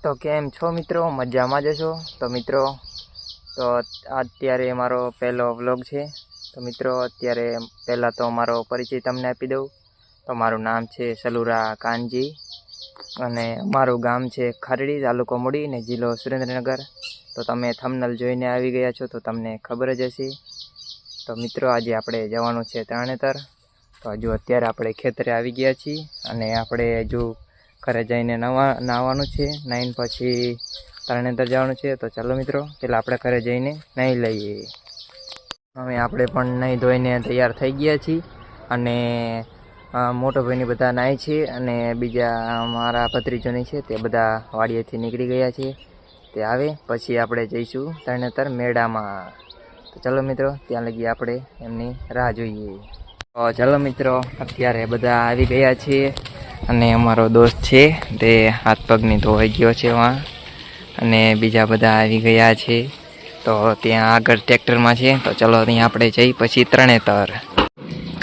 તો કેમ છો મિત્રો, મજામાં જ છો? તો મિત્રો, તો અત્યારે મારો પહેલો વ્લોગ છે. તો મિત્રો, અત્યારે પહેલાં તો મારો પરિચય તમને આપી દઉં. તો મારું નામ છે સલુરા કાનજી અને મારું ગામ છે ખારડી, તાલુકો મૂડી ને જિલ્લો સુરેન્દ્રનગર. તો તમે થંબનેલ જોઈને આવી ગયા છો તો તમને ખબર જ હશે. તો મિત્રો, આજે આપણે જવાનું છે તરણેતર. તો હજુ અત્યારે આપણે ખેતરે આવી ગયા છીએ અને આપણે હજુ ઘરે જઈને નાહવાનું છે. નાહીને પછી તરણેતર જવાનું છે. તો ચાલો મિત્રો, પહેલાં આપણે ઘરે જઈને નાહી લઈએ. હવે આપણે પણ નાહી ધોઈને તૈયાર થઈ ગયા છીએ અને મોટો ભાઈની બધા નાહી છે અને બીજા મારા ભત્રીજોની છે તે બધા વાડીએથી નીકળી ગયા છે. તે આવે પછી આપણે જઈશું તરણેતર મેળામાં. તો ચાલો મિત્રો, ત્યાં લગી આપણે એમની રાહ જોઈએ. તો ચાલો મિત્રો, અત્યારે બધા આવી ગયા છે અને અમારો દોસ્ત છે તે હાથ પગની ધોવાઈ ગયો છે વાં, અને બીજા બધા આવી ગયા છે. તો ત્યાં આગળ ટ્રેક્ટરમાં છે. તો ચલો ત્યાં આપણે જઈ પછી તરણેતર.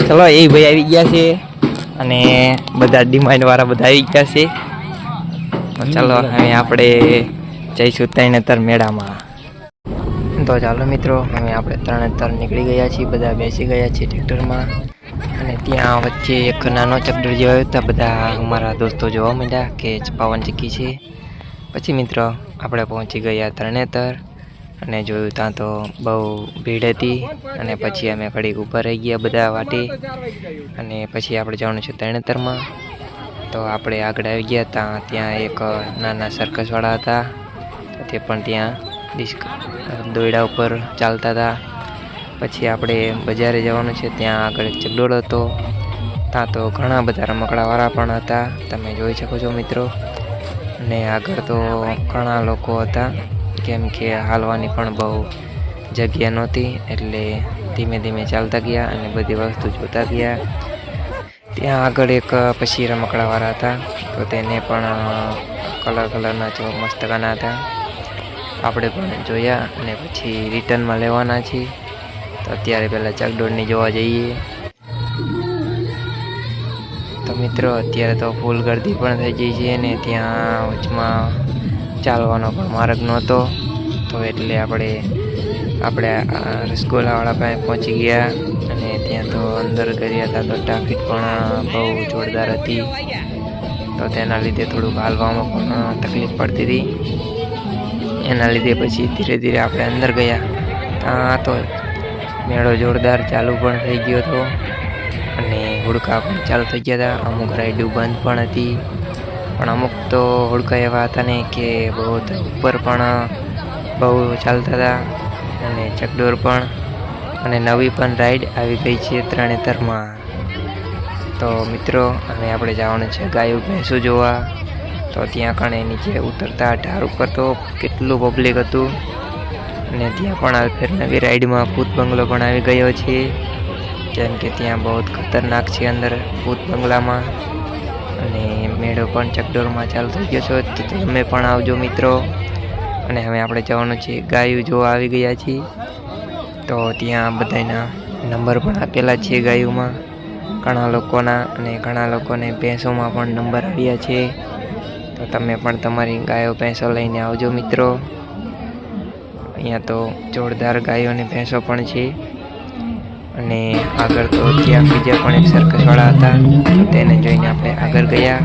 ચલો, એ ભાઈ આવી ગયા છે અને બધા ડિમાન્ડવાળા બધા આવી ગયા છે. તો ચાલો હવે આપણે જઈશું તરણેતર મેળામાં. તો ચાલો મિત્રો, હવે આપણે તરણેતર નીકળી ગયા છીએ. બધા બેસી ગયા છીએ ટ્રેક્ટરમાં અને ત્યાં વચ્ચે એક નાનો ચકડોળ જેવો આવ્યો. ત્યાં બધા અમારા દોસ્તો જોવા માંડ્યા કે પાવન ચક્કી છે. પછી મિત્રો આપણે પહોંચી ગયા તરણેતર અને જોયું ત્યાં તો બહુ ભીડ હતી અને પછી અમે ઘડીક ઊભા રહી ગયા બધા વાટે અને પછી આપણે જવાનું છે તરણેતરમાં. તો આપણે આગળ આવી ગયા ત્યાં એક નાના સર્કસવાળા હતા. તે પણ ત્યાં દોયડા ઉપર ચાલતા હતા. પછી આપણે બજારે જવાનું છે. ત્યાં આગળ એક ચકડોળ હતો. ત્યાં તો ઘણા બધા રમકડાવાળા પણ હતા, તમે જોઈ શકો છો મિત્રો. અને આગળ તો ઘણા લોકો હતા, કેમ કે હાલવાની પણ બહુ જગ્યા નહોતી, એટલે ધીમે ધીમે ચાલતા ગયા અને બધી વસ્તુ જોતા ગયા. ત્યાં આગળ એક પછી રમકડાવાળા હતા. તો તેને પણ કલરના જો મસ્ત ગાના હતા. આપણે પણ જોયા અને પછી રિટર્નમાં લેવાના છીએ. તો અત્યારે પહેલાં ચકડોળની જોવા જઈએ. તો મિત્રો, અત્યારે તો ફૂલ ગર્દી પણ થઈ ગઈ છે ને ત્યાં વચમાં ચાલવાનો પણ માર્ગ નહોતો. તો એટલે આપણે રસગોલાવાળા પાસે પહોંચી ગયા અને ત્યાં તો અંદર ગયા હતા. તો ટ્રાફિક પણ બહુ જોરદાર હતી. તો તેના લીધે થોડુંક હાલવામાં પણ તકલીફ પડતી હતી. એના લીધે પછી ધીરે ધીરે આપણે અંદર ગયા. ત્યાં તો મેળો જોરદાર ચાલુ પણ થઈ ગયો હતો અને હુડકા પણ ચાલુ થઈ ગયા હતા. અમુક રાઈડો બંધ પણ હતી, પણ અમુક તો હુડકા એવા હતા ને કે બહુ ઉપર પણ બહુ ચાલતા હતા અને ચકડોળ પણ. અને નવી પણ રાઈડ આવી ગઈ છે તરણેતરમાં. તો મિત્રો, હવે આપણે જવાનું છે ગાયો ભેંસો જોવા. તો ત્યાં કણે નીચે ઉતરતા ઢાર ઉપર તો કેટલું પબ્લિક હતું. અને ત્યાં પણ આ ફેર નવી રાઈડમાં ભૂત બંગલો પણ આવી ગયો છે, કેમ કે ત્યાં બહુ ખતરનાક છે અંદર ભૂત બંગલામાં. અને મેળો પણ ચકડોળમાં ચાલુ થઈ ગયો છે. તો તમે પણ આવજો મિત્રો. અને હવે આપણે જવાનું છે ગાયું જોવા આવી ગયા છીએ. તો ત્યાં બધાના નંબર પણ આપેલા છે ગાયોમાં, ઘણા લોકોના, અને ઘણા લોકોને ભેંસોમાં પણ નંબર આવ્યા છે. તો તમે પણ તમારી ગાયો ભેંસો લઈને આવજો મિત્રો. અહીંયા તો જોરદાર ગાયો અને ભેંસો પણ છે. અને આગળ તો ત્યાં બીજા પણ એક સર્કસવાળા હતા. તો તેને જોઈને આપણે આગળ ગયા.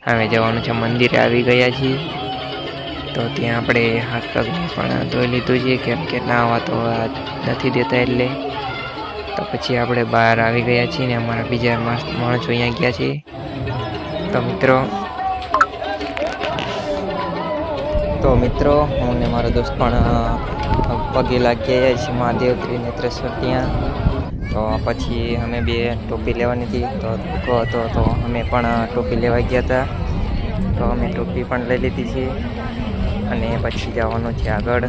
હવે જવાનું છે મંદિરે આવી ગયા છીએ. તો ત્યાં આપણે હાથ પગને પણ ધોઈ લીધું છે, કેમ કે નાહવા તો નથી દેતા એટલે. તો પછી આપણે બહાર આવી ગયા છીએ ને અમારા બીજા માણસો અહીંયા ગયા છે. તો મિત્રો હું ને મારો દોસ્ત પણ પગે લાગી છીએ મહાદેવ ત્રિનેત્રેશ્વર ત્યાં. તો પછી અમે બે ટોપી લેવાની હતી. તો ધોકો હતો તો અમે પણ ટોપી લેવા ગયા હતા. તો અમે ટોપી પણ લઈ લીધી છે અને પછી જવાનું છે આગળ.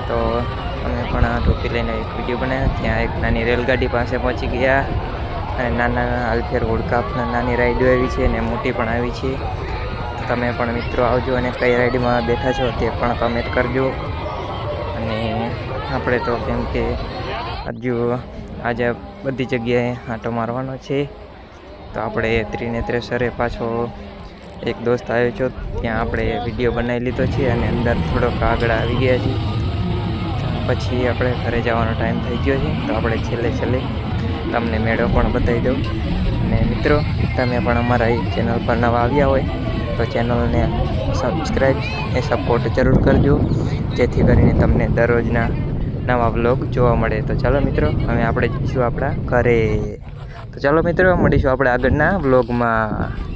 તો અમે પણ આ ટોપી લઈને એક વિડીયો બનાવ્યો. ત્યાં એક નાની રેલગાડી પાસે પહોંચી ગયા અને નાના હાલફેર હોડકા નાની રાઈડો આવી છે અને મોટી પણ આવી છે. તમે પણ મિત્રો આવજો અને કઈ રાઈડમાં બેઠા છો તે પણ કમેન્ટ કરજો. અને આપણે તો કેમ કે હજુ આજે બધી જગ્યાએ આંટો મારવાનો છે. તો આપણે ત્રિનેત્રેશ્વરે પાછો એક દોસ્ત આવ્યો છો, ત્યાં આપણે વિડીયો બનાવી લીધો છે અને અંદર થોડોક આગળ આવી ગયા છીએ. પછી આપણે ઘરે જવાનો ટાઈમ થઈ ગયો છે, તો આપણે છેલ્લે તમને મેળો પણ બતાવી દઉં. અને મિત્રો, તમે પણ અમારા ચેનલ પર નવા આવ્યા હોય તો ચેનલને સબસ્ક્રાઈબ એ સપોર્ટ જરૂર કરજો, જેથી કરીને તમને દરરોજના નવા વ્લોગ જોવા મળે. તો ચાલો મિત્રો, હવે આપણે જઈશું આપણા ઘરે. તો ચાલો મિત્રો, મળીશું આપણે આગળના વ્લોગમાં.